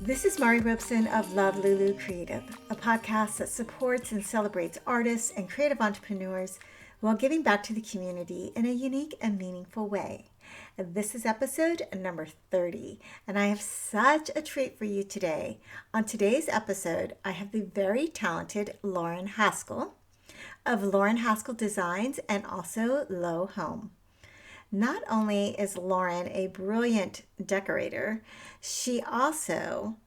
This is Mari Robeson of Love Lulu Creative, a podcast that supports and celebrates artists and creative entrepreneurs while giving back to the community in a unique and meaningful way. This is episode number 30, and I have such a treat for you today. On today's episode, I have the very talented Lauren Haskell of Lauren Haskell Designs and also Low Home. Not only is Lauren a brilliant decorator, she also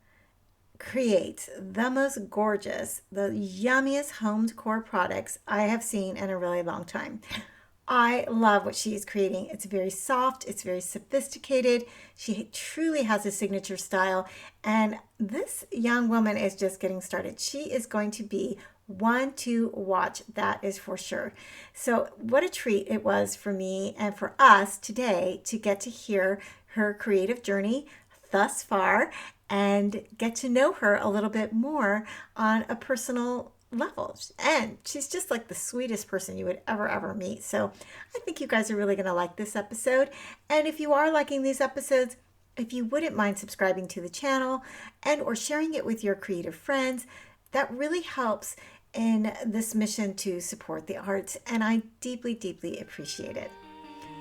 creates the most gorgeous, the yummiest home decor products I have seen in a really long time. I love what she is creating. It's very soft, it's very sophisticated. She truly has a signature style, and this young woman is just getting started. She is going to be one to watch, that is for sure. So what a treat it was for me and for us today to get to hear her creative journey thus far and get to know her a little bit more on a personal level. And she's just like the sweetest person you would ever meet. So I think you guys are really going to like this episode. And if you are liking these episodes, if you wouldn't mind subscribing to the channel and or sharing it with your creative friends, that really helps in this mission to support the arts, and I deeply appreciate it.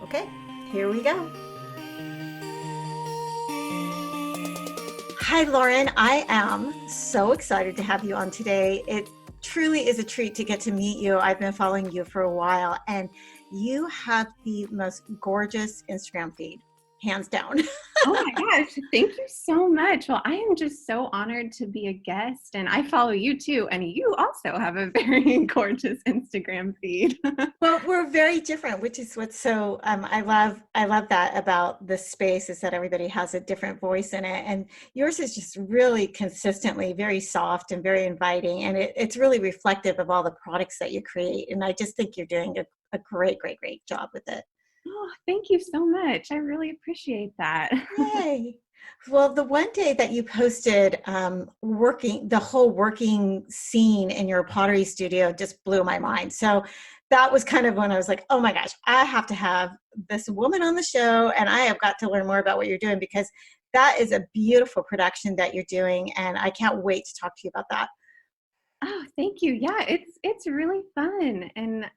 Okay, here we go. Hi, Lauren. I am so excited to have you on today. It truly is a treat to get to meet you. I've been following you for a while, and you have the most gorgeous Instagram feed, hands down. Oh my gosh, thank you so much. Well, I am just so honored to be a guest, and I follow you too, and you also have a very gorgeous Instagram feed. Well, we're very different, which is what's so I love that about this space, is that everybody has a different voice in it, and yours is just really consistently very soft and very inviting, and it's really reflective of all the products that you create, and I just think you're doing a great job with it. Oh, thank you so much. I really appreciate that. Yay. Well, the one day that you posted the whole working scene in your pottery studio just blew my mind. So that was kind of when I was like, oh my gosh, I have to have this woman on the show, and I have got to learn more about what you're doing, because that is a beautiful production that you're doing, and I can't wait to talk to you about that. Oh, thank you. Yeah, it's really fun. And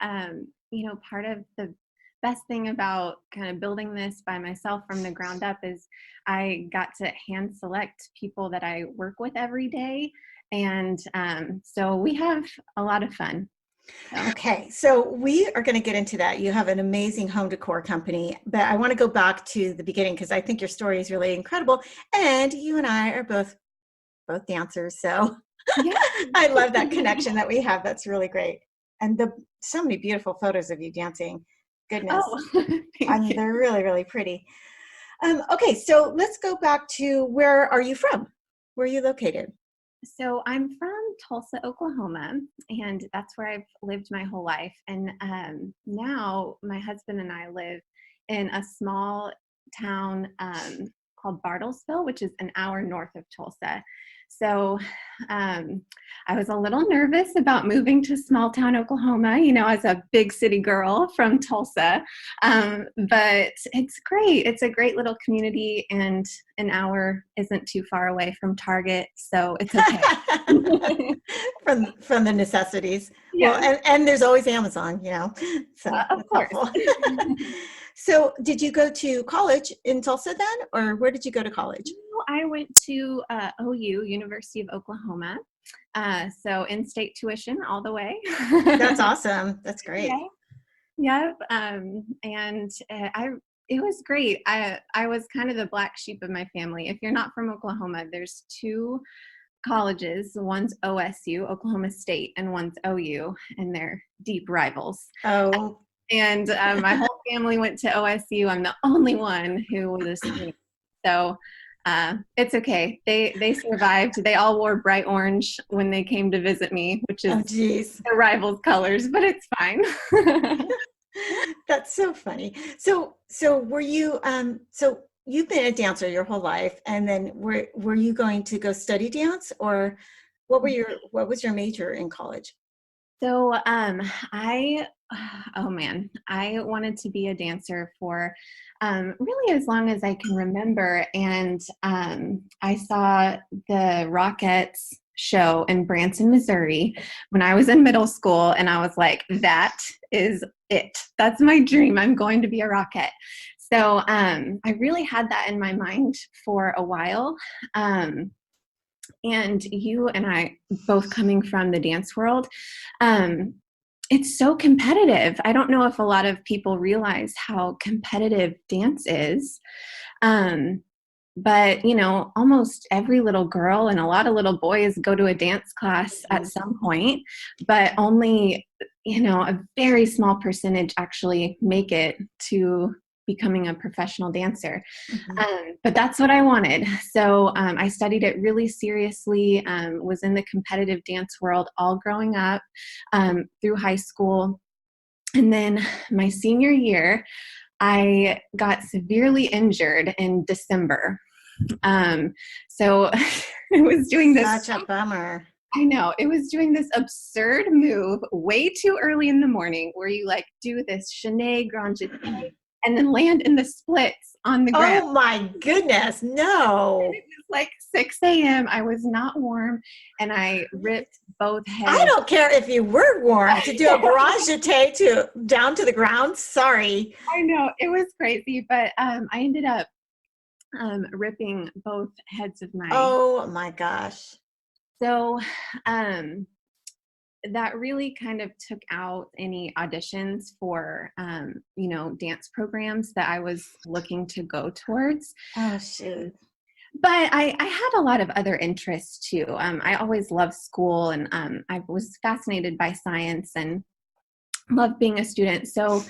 part of the best thing about kind of building this by myself from the ground up is I got to hand select people that I work with every day. And so we have a lot of fun. Okay, so we are going to get into that. You have an amazing home decor company, but I want to go back to the beginning because I think your story is really incredible. And you and I are both dancers, so Yeah. I love that connection that we have. That's really great. And so many beautiful photos of you dancing. Goodness. Oh, I mean, they're really pretty. Okay, so let's go back to, where are you from? Where are you located? So I'm from Tulsa, Oklahoma, and that's where I've lived my whole life. And now my husband and I live in a small town called Bartlesville, which is an hour north of Tulsa. So I was a little nervous about moving to small town Oklahoma, as a big city girl from Tulsa. But it's great. It's a great little community, and an hour isn't too far away from Target, so it's okay. from the necessities. Yeah. Well, and there's always Amazon, so Of that's course. helpful. So did you go to college in Tulsa then, or where did you go to college? I went to OU, University of Oklahoma. So in-state tuition all the way. That's awesome. That's great. Yeah. And it was great. I was kind of the black sheep of my family. If you're not from Oklahoma, there's two colleges. One's OSU, Oklahoma State, and one's OU, and they're deep rivals. Oh. And my whole family went to OSU. I'm the only one who was a student. So it's okay. They survived. They all wore bright orange when they came to visit me, which is the rivals' colors, but it's fine. That's so funny. So were you, so you've been a dancer your whole life, and then were you going to go study dance, or what was your major in college? So I Oh man, I wanted to be a dancer for really as long as I can remember. And I saw the Rockettes show in Branson, Missouri when I was in middle school. And I was like, that is it. That's my dream. I'm going to be a Rockette. So I really had that in my mind for a while. And you and I both coming from the dance world, um, it's so competitive. I don't know if a lot of people realize how competitive dance is. Um, but, almost every little girl and a lot of little boys go to a dance class at some point, but only, a very small percentage actually make it to becoming a professional dancer. Mm-hmm. But that's what I wanted. So I studied it really seriously, was in the competitive dance world all growing up through high school. And then my senior year, I got severely injured in December. So it was doing this. Such a bummer. I know, it was doing this absurd move way too early in the morning where you like do this chaîné grand jeté and then land in the splits on the ground. Oh my goodness, no. And it was like 6 a.m. I was not warm and I ripped both heads. I don't care if you were warm to do a garage jeté to down to the ground. Sorry. I know, it was crazy, but I ended up ripping both heads of my. Oh my gosh. So that really kind of took out any auditions for, dance programs that I was looking to go towards. Oh, shoot. But I had a lot of other interests too. I always loved school and I was fascinated by science and loved being a student. So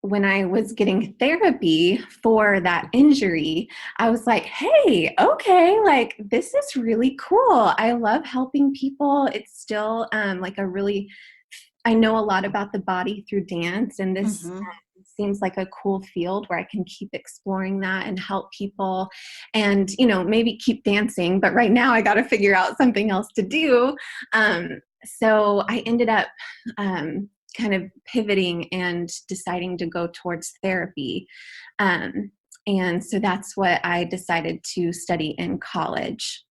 when I was getting therapy for that injury, I was like, hey, okay, like this is really cool. I love helping people. It's still I know a lot about the body through dance, and this seems like a cool field where I can keep exploring that and help people and, maybe keep dancing. But right now I got to figure out something else to do. So I ended up kind of pivoting and deciding to go towards therapy. And so that's what I decided to study in college.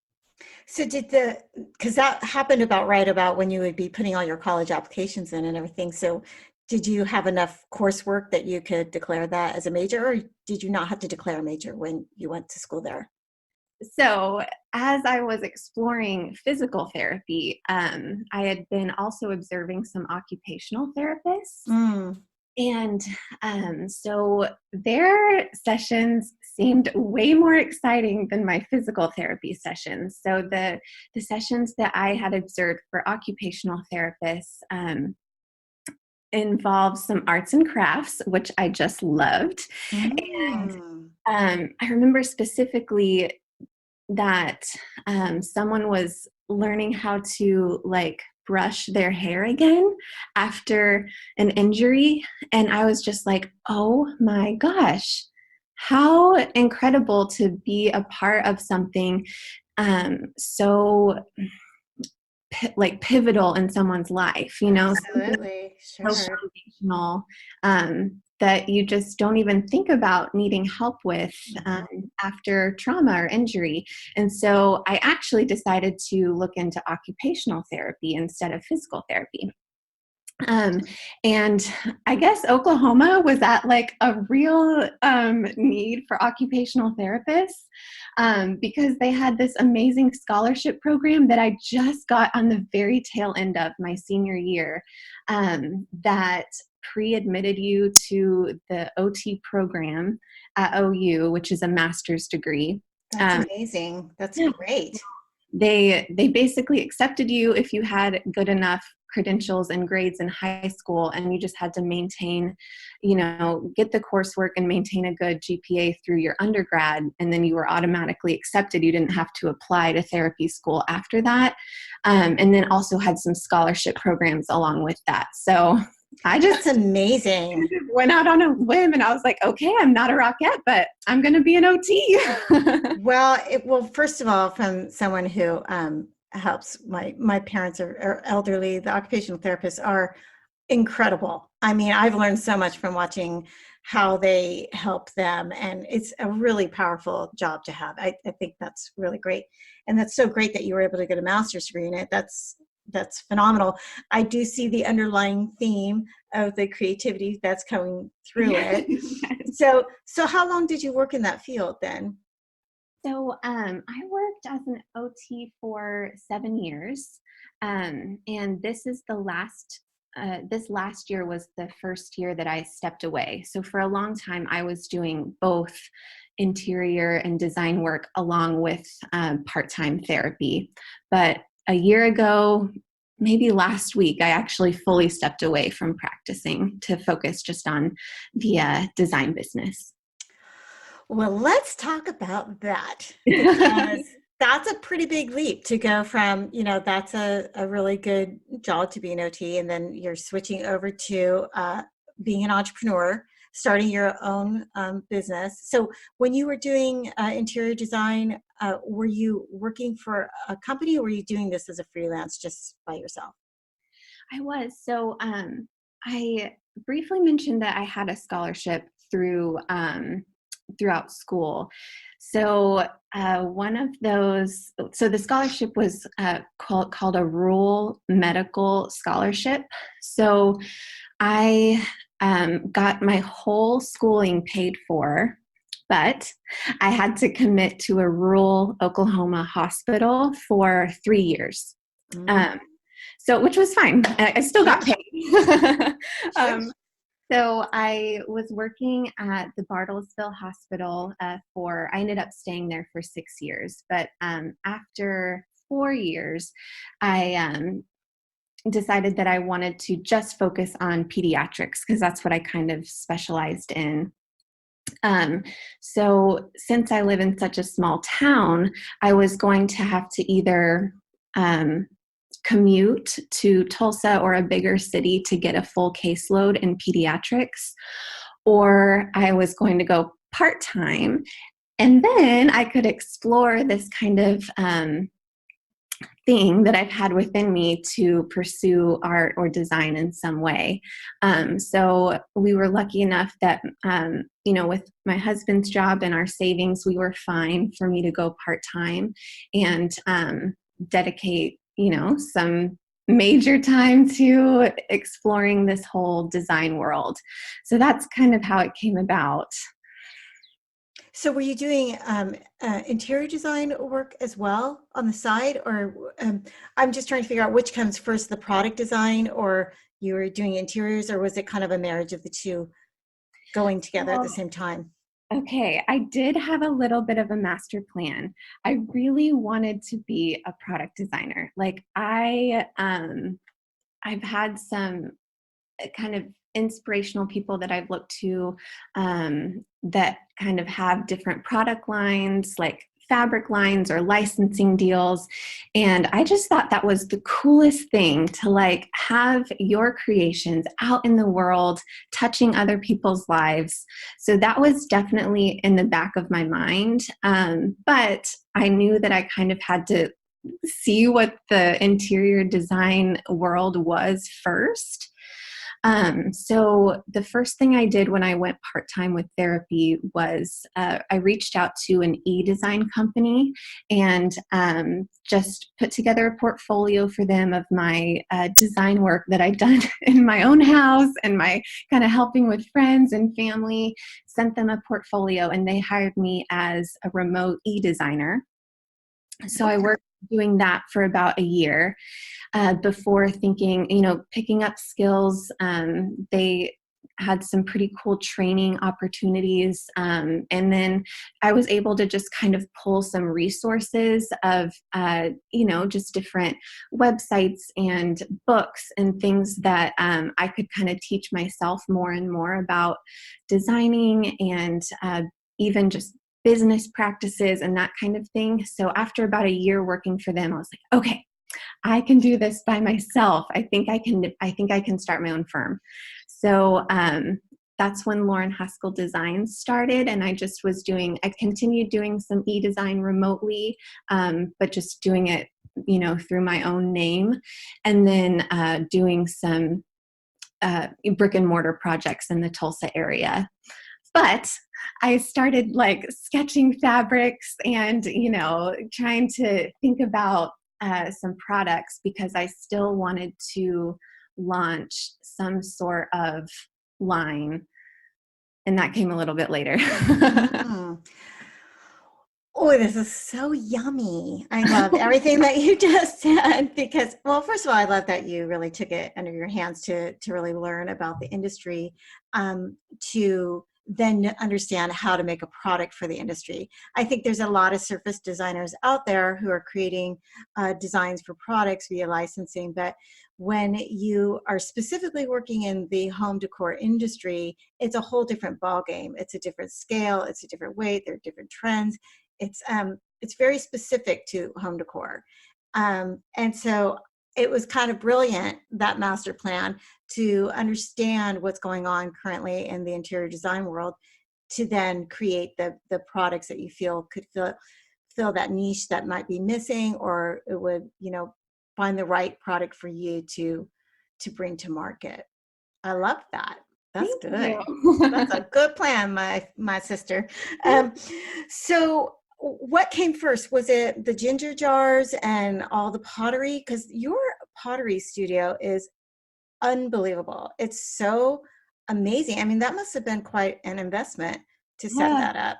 So because that happened about when you would be putting all your college applications in and everything. So did you have enough coursework that you could declare that as a major, or did you not have to declare a major when you went to school there? So as I was exploring physical therapy, I had been also observing some occupational therapists. Mm. And so their sessions seemed way more exciting than my physical therapy sessions. So the sessions that I had observed for occupational therapists involved some arts and crafts, which I just loved. Mm. And I remember specifically that someone was learning how to like brush their hair again after an injury. And I was just like, oh my gosh, how incredible to be a part of something so pivotal in someone's life, Absolutely. so Sure. foundational that you just don't even think about needing help with after trauma or injury. And so I actually decided to look into occupational therapy instead of physical therapy. And I guess Oklahoma was at like a real need for occupational therapists because they had this amazing scholarship program that I just got on the very tail end of my senior year that pre-admitted you to the OT program at OU, which is a master's degree. That's amazing. That's great. They basically accepted you if you had good enough credentials and grades in high school, and you just had to maintain, get the coursework and maintain a good GPA through your undergrad, and then you were automatically accepted. You didn't have to apply to therapy school after that. And then also had some scholarship programs along with that. So That's amazing. went out on a whim and I was like, okay, I'm not a Rockette, but I'm going to be an OT. Well, first of all, from someone who helps, my parents are elderly, the occupational therapists are incredible. I mean, I've learned so much from watching how they help them, and it's a really powerful job to have. I think that's really great, and that's so great that you were able to get a master's degree in it. That's phenomenal. I do see the underlying theme of the creativity that's coming through it. Yes. So how long did you work in that field then? So I worked as an OT for 7 years, and this is the last. This last year was the first year that I stepped away. So for a long time, I was doing both interior and design work along with part-time therapy. But a year ago, maybe last week, I actually fully stepped away from practicing to focus just on the design business. Well, let's talk about that because that's a pretty big leap to go from, that's a really good job to be an OT, and then you're switching over to being an entrepreneur, starting your own business. So when you were doing interior design, were you working for a company, or were you doing this as a freelance just by yourself? I was. So I briefly mentioned that I had a scholarship throughout school. So one of those, so the scholarship was called a rural medical scholarship. So I got my whole schooling paid for, but I had to commit to a rural Oklahoma hospital for 3 years. Mm, Um, so, which was fine. I still got sure, paid. sure. So I was working at the Bartlesville Hospital I ended up staying there for 6 years. But after 4 years, I decided that I wanted to just focus on pediatrics because that's what I kind of specialized in. Um, so since I live in such a small town, I was going to have to either um, commute to Tulsa or a bigger city to get a full caseload in pediatrics, or I was going to go part time. And then I could explore this kind of thing that I've had within me to pursue art or design in some way. So we were lucky enough that, with my husband's job and our savings, we were fine for me to go part time and dedicate, some major time to exploring this whole design world. So that's kind of how it came about. So were you doing interior design work as well on the side, or I'm just trying to figure out which comes first, the product design, or you were doing interiors, or was it kind of a marriage of the two going together at the Well, same time? okay, I did have a little bit of a master plan. I really wanted to be a product designer. Like I've had some kind of inspirational people that I've looked to that kind of have different product lines, like fabric lines or licensing deals. And I just thought that was the coolest thing to like have your creations out in the world, touching other people's lives. So that was definitely in the back of my mind. But I knew that I kind of had to see what the interior design world was first. So the first thing I did when I went part-time with therapy was I reached out to an e-design company and just put together a portfolio for them of my design work that I'd done in my own house and my kind of helping with friends and family, sent them a portfolio, and they hired me as a remote e-designer. So I Okay. worked doing that for about a year before thinking, picking up skills. They had some pretty cool training opportunities. And then I was able to just kind of pull some resources of, just different websites and books and things that I could kind of teach myself more and more about designing and even just business practices and that kind of thing. So after about a year working for them, I was like, okay, I can do this by myself. I think I can start my own firm. So that's when Lauren Haskell Designs started. And I continued doing some e-design remotely, but just doing it, through my own name. And then doing some brick and mortar projects in the Tulsa area. But I started like sketching fabrics and, trying to think about some products because I still wanted to launch some sort of line. And that came a little bit later. Mm. Oh, this is so yummy. I love everything that you just said because, well, first of all, I love that you really took it under your hands to really learn about the industry, to then understand how to make a product for the industry. I think there's a lot of surface designers out there who are creating designs for products via licensing, but when you are specifically working in the home decor industry, it's a whole different ballgame. It's a different scale. It's a different weight. There are different trends. It's very specific to home decor, and so it was kind of brilliant, that master plan, to understand what's going on currently in the interior design world, to then create the products that you feel could fill that niche that might be missing, or it would find the right product for you to bring to market. I love that. That's Thank good. That's a you. good plan, my sister. So what came first? Was it the ginger jars and all the pottery? Because your pottery studio is unbelievable. It's so amazing. I mean, that must have been quite an investment to set Yeah, that up.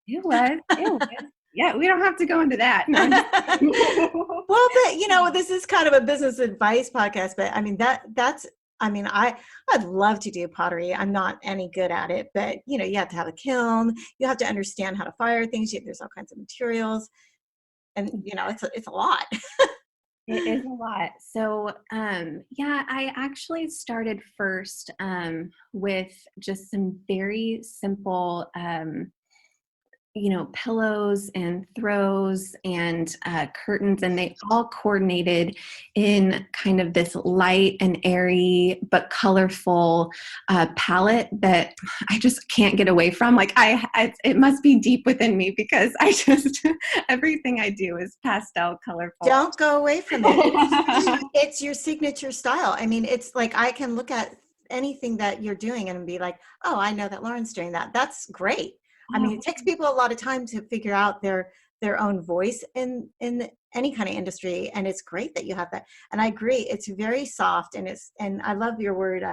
it was. It was. Yeah, we don't have to go into that. No, I'm just Well, but this is kind of a business advice podcast, but I mean that's I mean, I'd love to do pottery. I'm not any good at it, but you have to have a kiln. You have to understand how to fire things. There's all kinds of materials, and it's a lot. It is a lot. So, yeah, I actually started first with just some very simple pillows and throws and curtains, and they all coordinated in kind of this light and airy but colorful palette that I just can't get away from. Like it must be deep within me because I just everything I do is pastel, colorful. Don't go away from it. It's your signature style. I mean, it's like I can look at anything that you're doing and be like, oh, I know that Lauren's doing that. That's great. I mean, it takes people a lot of time to figure out their own voice in any kind of industry, and it's great that you have that. And I agree, it's very soft, and I love your word,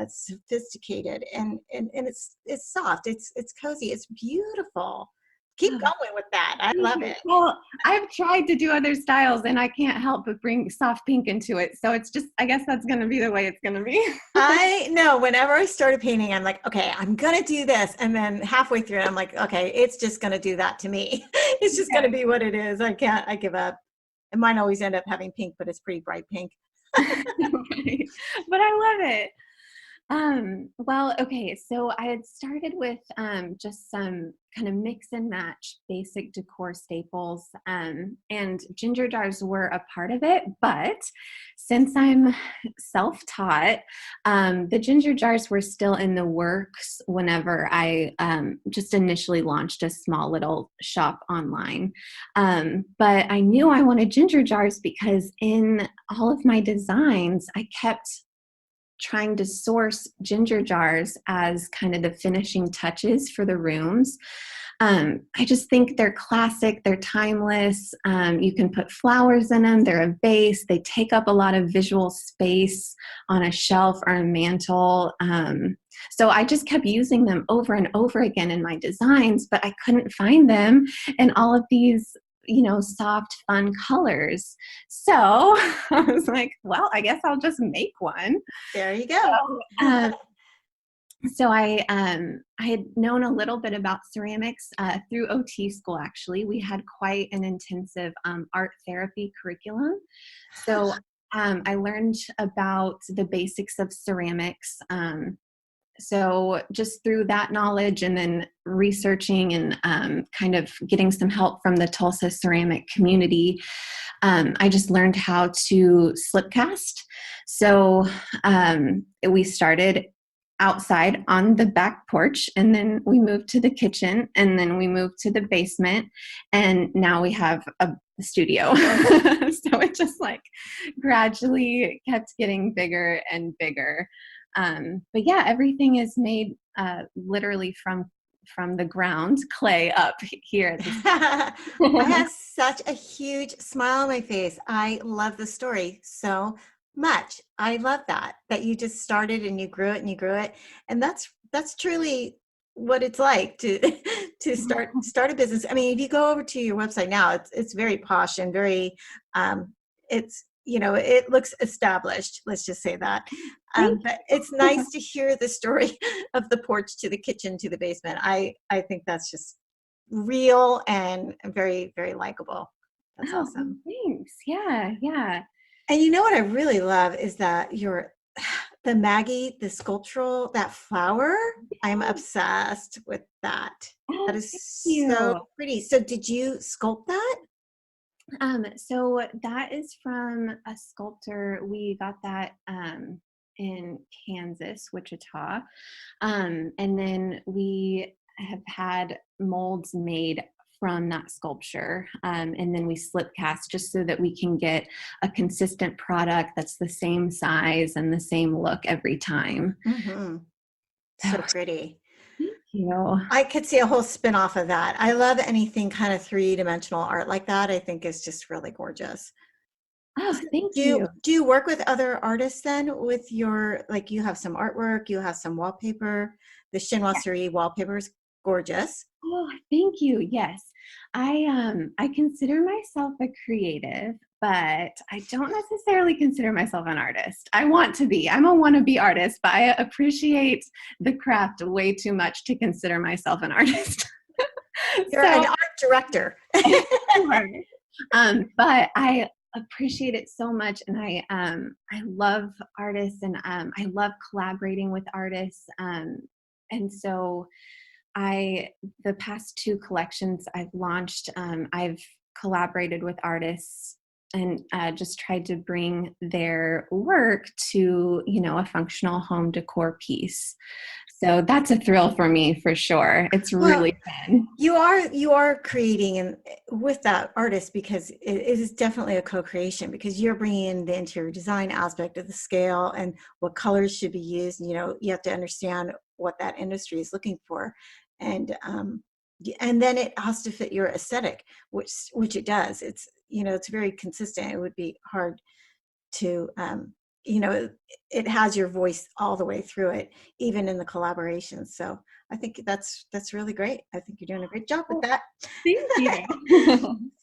sophisticated, and it's soft, it's cozy, it's beautiful. Keep going with that. I love it. Well, I've tried to do other styles and I can't help but bring soft pink into it. So it's just, I guess that's going to be the way it's going to be. I know whenever I started painting, I'm like, okay, I'm going to do this. And then halfway through, I'm like, okay, it's just going to do that to me. It's just going to be what it is. I give up. And mine always end up having pink, but it's pretty bright pink. Right. But I love it. Well, okay, so I had started with just some kind of mix and match basic decor staples, and ginger jars were a part of it. But since I'm self-taught, the ginger jars were still in the works whenever I just initially launched a small little shop online. But I knew I wanted ginger jars because in all of my designs, I kept trying to source ginger jars as kind of the finishing touches for the rooms. I just think they're classic, they're timeless. You can put flowers in them, they're a base, they take up a lot of visual space on a shelf or a mantle. So I just kept using them over and over again in my designs, but I couldn't find them in all of these soft, fun colors. So I was like, well, I guess I'll just make one. There you go. So I had known a little bit about ceramics through OT school. Actually, we had quite an intensive art therapy curriculum. So I learned about the basics of ceramics. So just through that knowledge and then researching and kind of getting some help from the Tulsa ceramic community, I just learned how to slip cast. So we started outside on the back porch, and then we moved to the kitchen, and then we moved to the basement, and now we have a studio. So it just like gradually kept getting bigger and bigger. But yeah, everything is made literally from the ground, clay up here at this. I have such a huge smile on my face. I love the story so much. I love that you just started and you grew it and you grew it. And that's truly what it's like to to start a business. I mean, if you go over to your website now, it's very posh and very it's it looks established. Let's just say that. Thank But it's nice to hear the story of the porch to the kitchen to the basement. I think that's just real and very, very likable. That's Oh, awesome. thanks. Yeah, yeah. And you know what I really love is that the Maggie, the sculptural, that flower, I'm obsessed with that. That Oh, is thank so you. pretty. So did you sculpt that? So that is from a sculptor. We got that in Kansas, Wichita. And then we have had molds made from that sculpture. And then we slip cast just so that we can get a consistent product that's the same size and the same look every time. Mm-hmm. So Oh, pretty. thank you. I could see a whole spin off of that. I love anything kind of three-dimensional art like that. I think is just really gorgeous. Oh, thank Do you you. do you work with other artists then with your like you have some artwork, you have some wallpaper. The chinoiserie wallpaper is gorgeous. Oh, thank you. Yes. I consider myself a creative, but I don't necessarily consider myself an artist. I want to be. I'm a wannabe artist, but I appreciate the craft way too much to consider myself an artist. You're So an art director. sure. But I appreciate it so much, and I love artists, and I love collaborating with artists. And so I the past two collections I've launched, I've collaborated with artists and just tried to bring their work to a functional home decor piece. So that's a thrill for me for sure. It's Well, really fun. you are creating and with that artist because it is definitely a co-creation because you're bringing in the interior design aspect of the scale and what colors should be used. You have to understand what that industry is looking for, and and then it has to fit your aesthetic, which it does. It's very consistent. It would be hard to you know it has your voice all the way through it, even in the collaboration. So I think that's really great. I think you're doing a great job with Oh, that. thank you.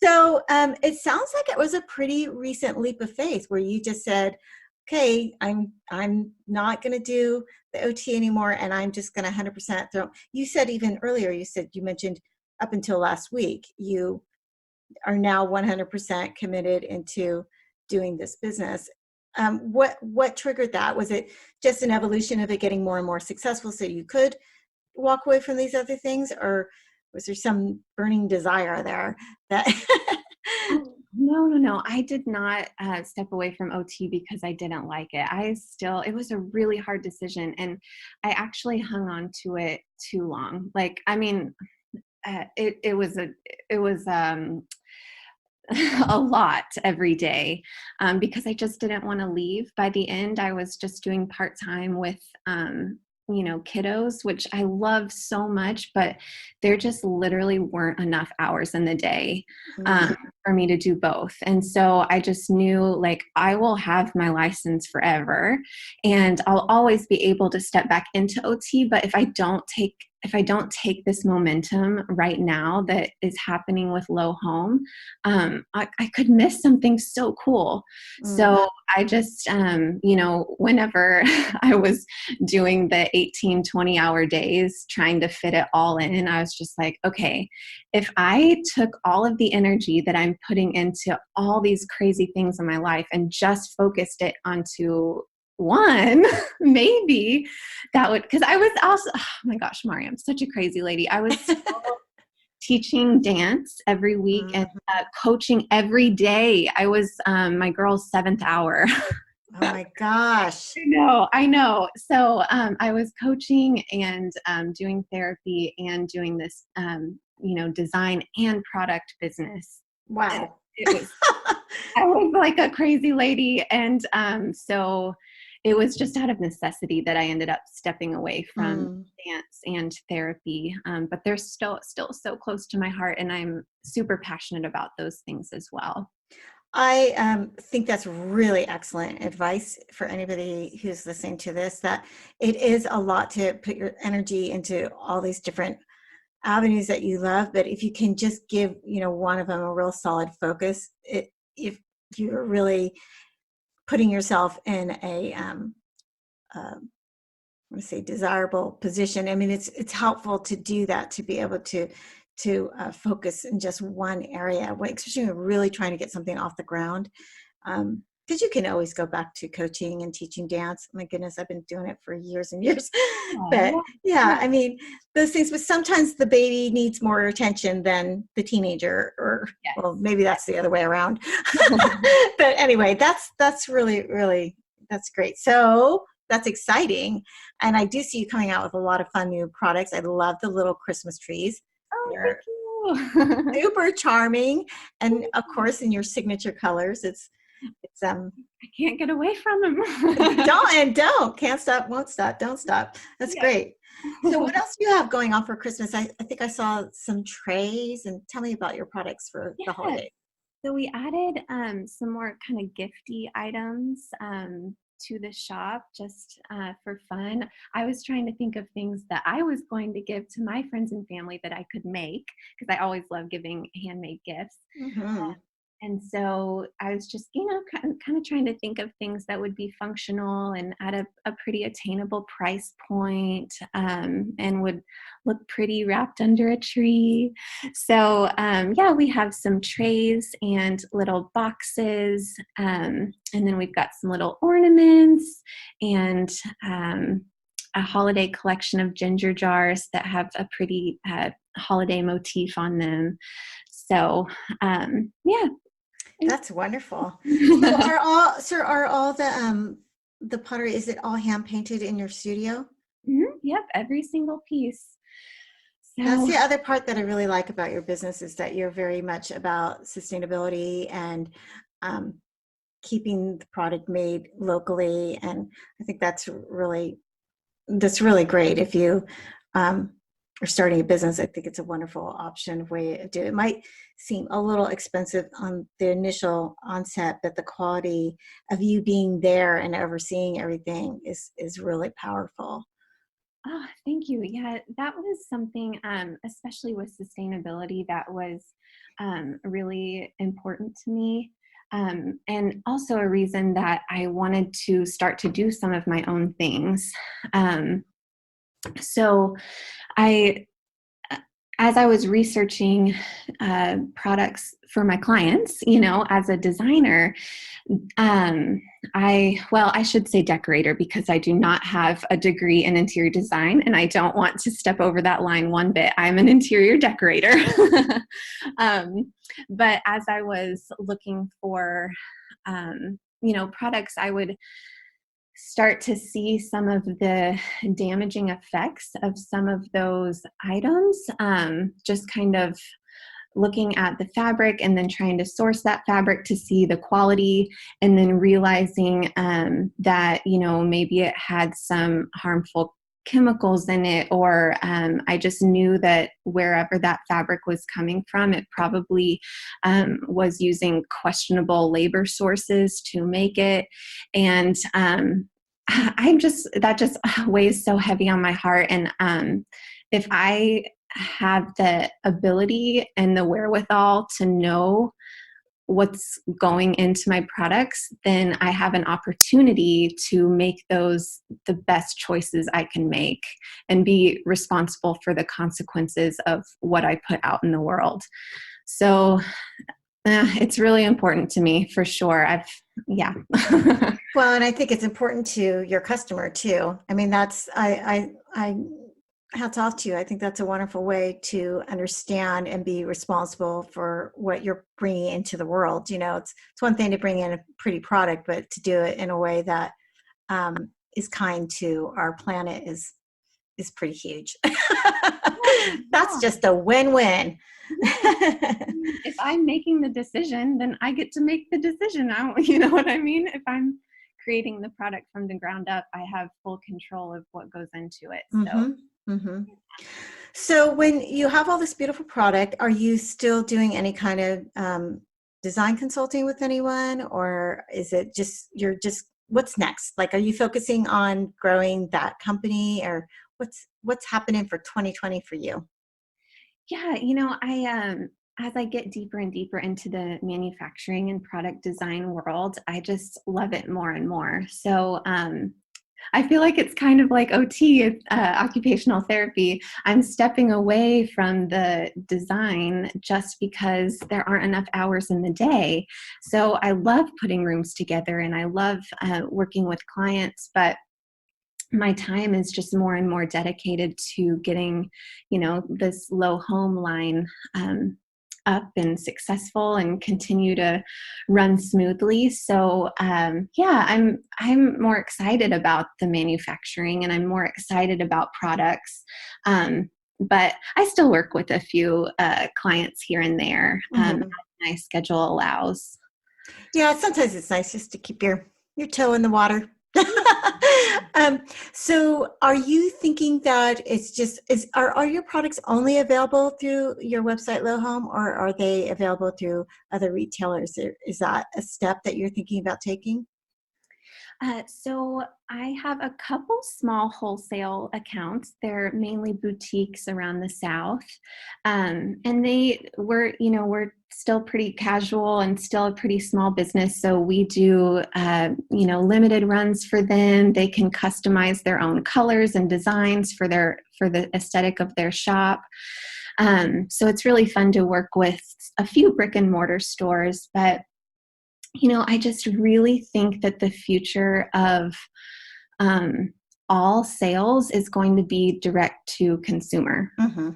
So it sounds like it was a pretty recent leap of faith where you just said, okay, I'm not going to do the OT anymore, and I'm just going to 100% throw. You said even earlier, you mentioned up until last week you are now 100% committed into doing this business. What triggered that? Was it just an evolution of it getting more and more successful so you could walk away from these other things, or was there some burning desire there that Oh, no, no, no. I did not step away from OT because I didn't like it. It was a really hard decision. And I actually hung on to it too long. Like, I mean, it was a lot every day because I just didn't want to leave. By the end, I was just doing part time with, kiddos, which I love so much, but there just literally weren't enough hours in the day Mm, for me to do both. And so I just knew like I will have my license forever and I'll always be able to step back into OT. But if I don't take this momentum right now that is happening with Low Home, I could miss something so cool. mm. So I just, whenever I was doing the 18, 20-hour days, trying to fit it all in, I was just like, okay, if I took all of the energy that I'm putting into all these crazy things in my life and just focused it onto one, maybe that would, because I was also, oh my gosh, Mari, I'm such a crazy lady. I was teaching dance every week and Mhm. coaching every day. I was my girl's seventh hour. Oh my gosh. I know. So I was coaching and doing therapy and doing this, design and product business. Wow. It was, I was like a crazy lady. And so it was just out of necessity that I ended up stepping away from Mm. dance and therapy. But they're still so close to my heart, and I'm super passionate about those things as well. I think that's really excellent advice for anybody who's listening to this, that it is a lot to put your energy into all these different avenues that you love, but if you can just give, one of them a real solid focus, if you're really putting yourself in a I want to say desirable position. I mean, it's helpful to do that, to be able to focus in just one area, especially when you're really trying to get something off the ground. Because you can always go back to coaching and teaching dance. My goodness, I've been doing it for years and years. But Yeah, yeah, yeah, I mean, those things. But sometimes the baby needs more attention than the teenager, or well, yes. maybe that's the other way around. But anyway, that's really, really, that's great. So that's exciting. And I do see you coming out with a lot of fun new products. I love the little Christmas trees. Oh, thank They're you. super charming. And of course, in your signature colors, it's I can't get away from them. don't can't stop, won't stop, don't stop. That's Yeah. great. So what else do you have going on for Christmas? I think I saw some trays, and tell me about your products for the Yes. holiday. So we added some more kind of gifty items to the shop just for fun. I was trying to think of things that I was going to give to my friends and family that I could make, because I always love giving handmade gifts. Mm-hmm. And so I was just, kind of trying to think of things that would be functional and at a pretty attainable price point, and would look pretty wrapped under a tree. So, yeah, we have some trays and little boxes. And then we've got some little ornaments and a holiday collection of ginger jars that have a pretty holiday motif on them. So, yeah. That's wonderful. So are all the pottery, is it all hand painted in your studio? Yep, every single piece. That's So, the other part that I really like about your business, is that you're very much about sustainability and um, keeping the product made locally. And I think that's really great. If you um, are starting a business, I think it's a wonderful option way to do it. It might seem a little expensive on the initial onset, but the quality of you being there and overseeing everything is really powerful. oh, thank you. Yeah, that was something, especially with sustainability, that was really important to me. And also a reason that I wanted to start to do some of my own things. Um, so I as I was researching products for my clients, as a designer, um, I should say decorator, because I do not have a degree in interior design, and I don't want to step over that line one bit. I'm an interior decorator. But as I was looking for, products, I would start to see some of the damaging effects of some of those items, just kind of looking at the fabric and then trying to source that fabric to see the quality, and then realizing that maybe it had some harmful chemicals in it, or I just knew that wherever that fabric was coming from, it probably was using questionable labor sources to make it. And that just weighs so heavy on my heart. And if I have the ability and the wherewithal to know what's going into my products, then I have an opportunity to make those the best choices I can make and be responsible for the consequences of what I put out in the world. So it's really important to me, for sure. Yeah. Well, and I think it's important to your customer too. I mean, I hats off to you. I think that's a wonderful way to understand and be responsible for what you're bringing into the world. It's one thing to bring in a pretty product, but to do it in a way that is kind to our planet is pretty huge. That's Yeah. just a win-win. If I'm making the decision, then I get to make the decision. You know what I mean? If I'm creating the product from the ground up, I have full control of what goes into it. So Mm-hmm. Mm-hmm. So when you have all this beautiful product, are you still doing any kind of design consulting with anyone, or is it just what's next? Like, are you focusing on growing that company, or what's happening for 2020 for you? yeah, I as I get deeper and deeper into the manufacturing and product design world, I just love it more and more. So I feel like it's kind of like OT, occupational therapy. I'm stepping away from the design just because there aren't enough hours in the day. So I love putting rooms together and I love working with clients, but my time is just more and more dedicated to getting, this low home line up and successful and continue to run smoothly. So yeah, I'm more excited about the manufacturing and I'm more excited about products. But I still work with a few clients here and there as Mm-hmm. my schedule allows. Yeah, sometimes it's nice just to keep your toe in the water. um, so are you thinking that it's just are your products only available through your website Low Home, or are they available through other retailers? Is that a step that you're thinking about taking? So I have a couple small wholesale accounts. They're mainly boutiques around the South. And we're still pretty casual and still a pretty small business. So we do, limited runs for them. They can customize their own colors and designs for the aesthetic of their shop. So it's really fun to work with a few brick and mortar stores, but I just really think that the future of all sales is going to be direct to consumer. Mm-hmm.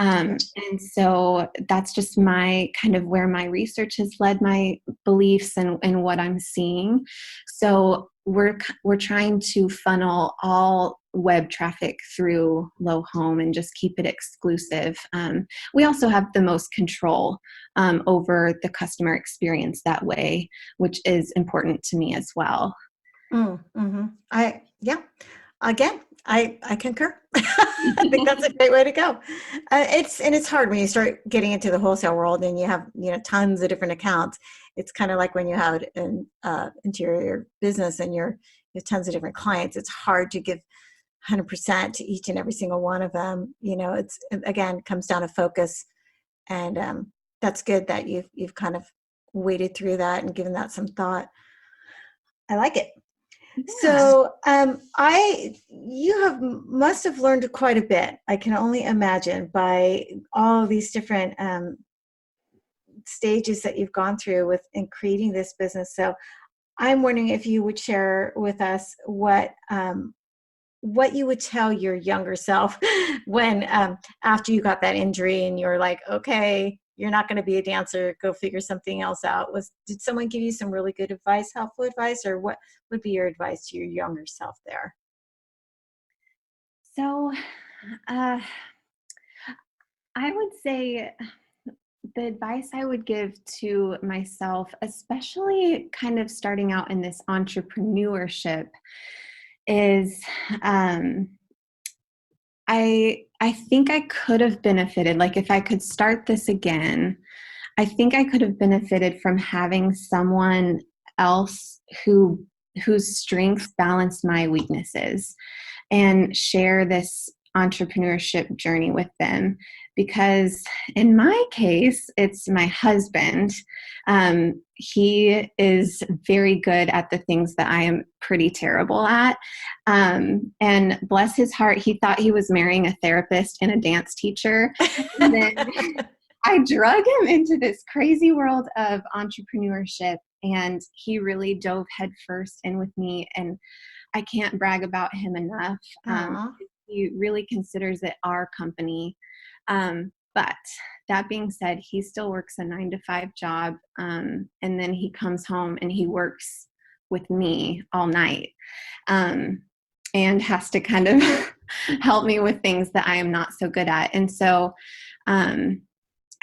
And so that's just my kind of where my research has led my beliefs and what I'm seeing. So we're trying to funnel all web traffic through Low Home and just keep it exclusive. We also have the most control over the customer experience that way, which is important to me as well. Mm-hmm. Yeah. Again, I concur. I think that's a great way to go. It's hard when you start getting into the wholesale world and you have tons of different accounts. It's kind of like when you have an interior business and you have tons of different clients. It's hard to give 100% to each and every single one of them. It's again comes down to focus, and that's good that you've kind of waded through that and given that some thought. I like it. Yeah. So, must have learned quite a bit. I can only imagine by all these different stages that you've gone through with in creating this business. So, I'm wondering if you would share with us what you would tell your younger self when after you got that injury and you're like, okay, you're not going to be a dancer, go figure something else out. Did someone give you some really good advice, helpful advice, or what would be your advice to your younger self there? So uh, I would say the advice I would give to myself, especially kind of starting out in this entrepreneurship, is I think I could have benefited. Like if I could start this again, I think I could have benefited from having someone else whose strengths balance my weaknesses and share this entrepreneurship journey with them. Because in my case, it's my husband. He is very good at the things that I am pretty terrible at. And bless his heart, he thought he was marrying a therapist and a dance teacher. And then I drug him into this crazy world of entrepreneurship, and he really dove headfirst in with me. And I can't brag about him enough. Aw. He really considers it our company. But that being said, he still works a 9 to 5 job. And then he comes home and he works with me all night and has to kind of help me with things that I am not so good at. And so,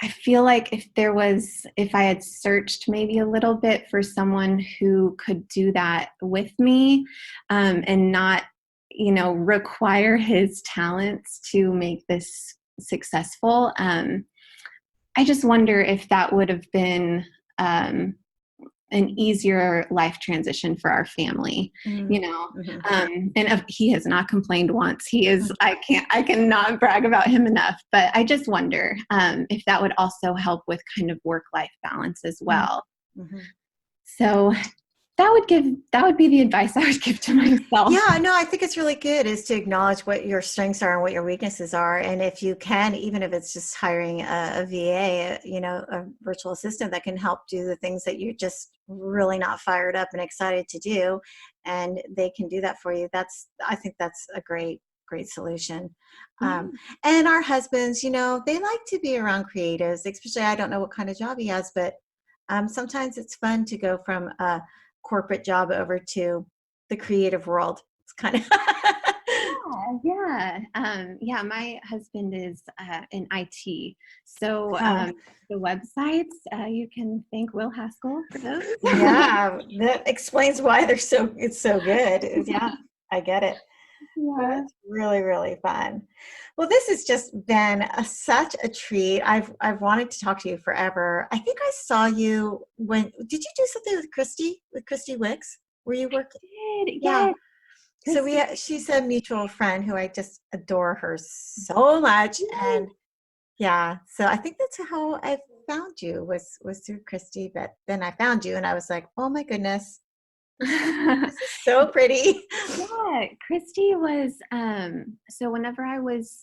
I feel like if I had searched maybe a little bit for someone who could do that with me, and not, require his talents to make this successful. I just wonder if that would have been, an easier life transition for our family, Mm-hmm. and he has not complained once. I cannot brag about him enough, but I just wonder, if that would also help with kind of work-life balance as well. Mm-hmm. So that would be the advice I would give to myself. Yeah, no, I think it's really good is to acknowledge what your strengths are and what your weaknesses are. And if you can, even if it's just hiring a VA, a virtual assistant that can help do the things that you're just really not fired up and excited to do, and they can do that for you. I think that's a great solution. Yeah. And our husbands, they like to be around creatives, especially I don't know what kind of job he has, but sometimes it's fun to go from a corporate job over to the creative world. It's kind of Yeah. My husband is in IT, so oh, the websites, you can thank Will Haskell for those. yeah, that explains why it's so good. Yeah, I get it. Well, Yeah. that's really, really fun. Well, this has just been such a treat. I've wanted to talk to you forever. I think I saw you did you do something with Christy Wicks? Were you working? Did Yeah. yes, So Christy. she's a mutual friend who I just adore her so much. And yeah, so I think that's how I found you was through Christy, but then I found you and I was like, oh my goodness, this is so pretty. Yeah, Christy was, so whenever I was,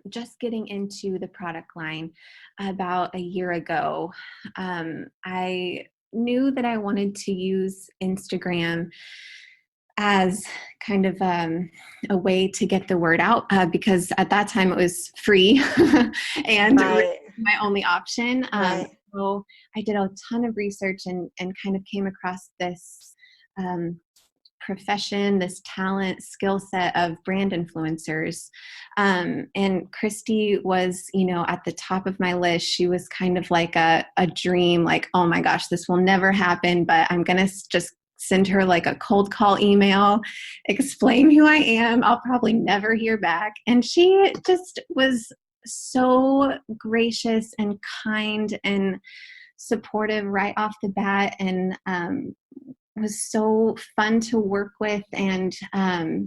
just getting into the product line about a year ago, I knew that I wanted to use Instagram as kind of, a way to get the word out, because at that time it was free and really Right, my only option. right. So I did a ton of research and kind of came across this, profession, this talent, skill set of brand influencers. And Christy was, at the top of my list. She was kind of like a dream, like, oh my gosh, this will never happen, but I'm going to just send her like a cold call email, explain who I am. I'll probably never hear back. And she just was so gracious and kind and supportive right off the bat, and was so fun to work with. And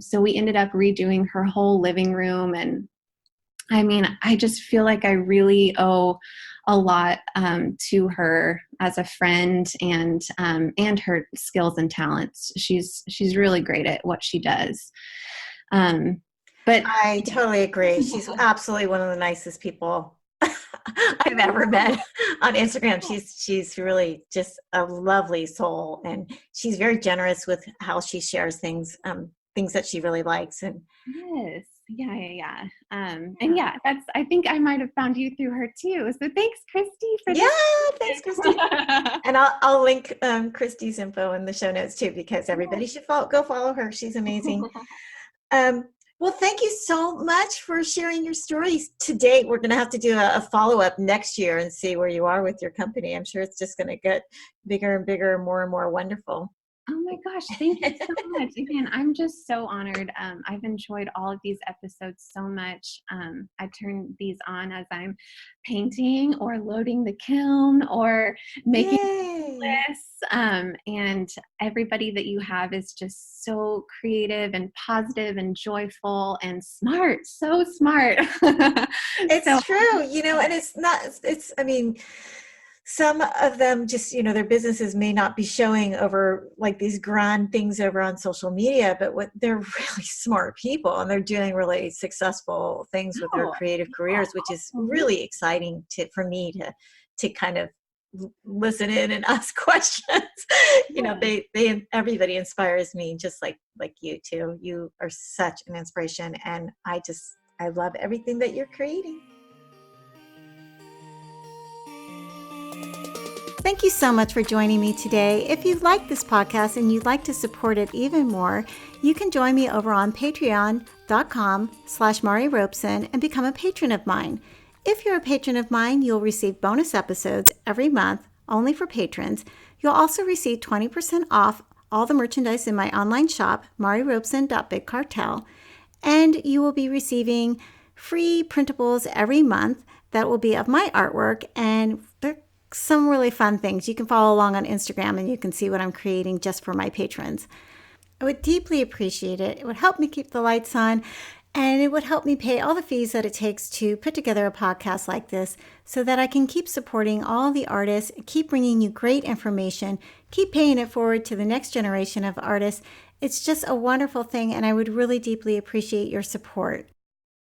so we ended up redoing her whole living room. And I mean, I just feel like I really owe a lot, to her as a friend, and her skills and talents. She's really great at what she does. But I totally agree. She's absolutely one of the nicest people I've ever met on Instagram. She's really just a lovely soul, and she's very generous with how she shares things that she really likes. And yes, yeah. And yeah, I think I might have found you through her too. So thanks, Christy, for yeah, this. thanks, Christy. And I'll link Christy's info in the show notes too, because everybody should go follow her. She's amazing. Um, well, thank you so much for sharing your stories to date. We're going to have to do a follow-up next year and see where you are with your company. I'm sure it's just going to get bigger and bigger, more and more wonderful. Oh my gosh, thank you so much. Again, I'm just so honored. I've enjoyed all of these episodes so much. I turn these on as I'm painting or loading the kiln or making Yay. lists. And everybody that you have is just so creative and positive and joyful and smart, so smart. So It's true, and it's not, I mean, some of them just, their businesses may not be showing over like these grand things over on social media, but they're really smart people and they're doing really successful things with their oh, creative careers, which is absolutely. really exciting for me to kind of listen in and ask questions. Everybody inspires me just like you too. You are such an inspiration, and I love everything that you're creating. Thank you so much for joining me today. If you like this podcast and you'd like to support it even more, you can join me over on patreon.com/Mari Robeson and become a patron of mine. If you're a patron of mine, you'll receive bonus episodes every month only for patrons. You'll also receive 20% off all the merchandise in my online shop, marirobeson.bigcartel, and you will be receiving free printables every month that will be of my artwork, and they're some really fun things. You can follow along on Instagram and you can see what I'm creating just for my patrons. I would deeply appreciate it. It would help me keep the lights on, and it would help me pay all the fees that it takes to put together a podcast like this so that I can keep supporting all the artists, keep bringing you great information, keep paying it forward to the next generation of artists. It's just a wonderful thing, and I would really deeply appreciate your support.